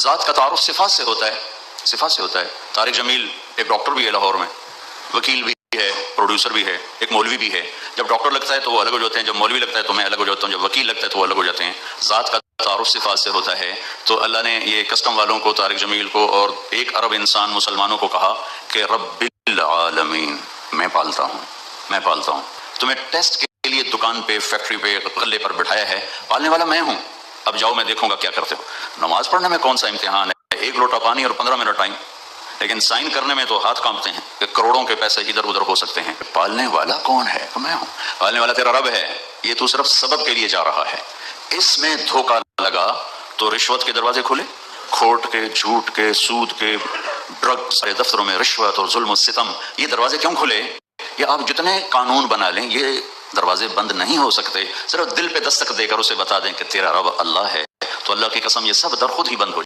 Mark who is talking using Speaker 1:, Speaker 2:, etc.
Speaker 1: ذات کا تعارف صفات سے ہوتا ہے، صفات سے ہوتا ہے۔ طارق جمیل ایک ڈاکٹر بھی ہے لاہور میں، وکیل بھی ہے، پروڈیوسر بھی ہے، ایک مولوی بھی ہے۔ جب ڈاکٹر لگتا ہے تو وہ الگ ہو جاتے ہیں، جب مولوی لگتا ہے تو میں الگ ہو جاتا ہوں، جب وکیل لگتا ہے تو وہ الگ ہو جاتے ہیں۔ ذات کا تعارف صفات سے ہوتا ہے۔ تو اللہ نے یہ کسٹم والوں کو، طارق جمیل کو اور 1 ارب انسان مسلمانوں کو کہا کہ رب العالمین، میں پالتا ہوں، میں پالتا ہوں۔ تمہیں ٹیسٹ کے لیے دکان پہ، فیکٹری پہ، غلے پر بٹھایا ہے، پالنے والا میں ہوں۔ اب جاؤ، میں دیکھوں گا کیا کرتے ہو۔ نماز پڑھنے میں کون سا امتحان ہے؟ 1 لوٹا پانی اور 15 منٹ ٹائم، لیکن سائن کرنے میں تو ہاتھ کانپتے ہیں کہ کروڑوں کے پیسے ادھر ادھر ہو سکتے ہیں۔ پالنے والا کون ہے؟ تو میں ہوں۔ پالنے والا تیرا رب ہے، یہ تو صرف سبب کے لیے جا رہا ہے۔ اس میں دھوکہ لگا تو رشوت کے دروازے کھلے، کھوٹ کے، جھوٹ کے، سود کے، ڈرگ، سارے دفتروں میں رشوت اور ظلم و ستم، یہ دروازے کیوں کھلے؟ یہ آپ جتنے قانون بنا لیں یہ دروازے بند نہیں ہو سکتے۔ صرف دل پہ دستک دے کر اسے بتا دیں کہ تیرا رب اللہ ہے، تو اللہ کی قسم یہ سب در خود ہی بند ہو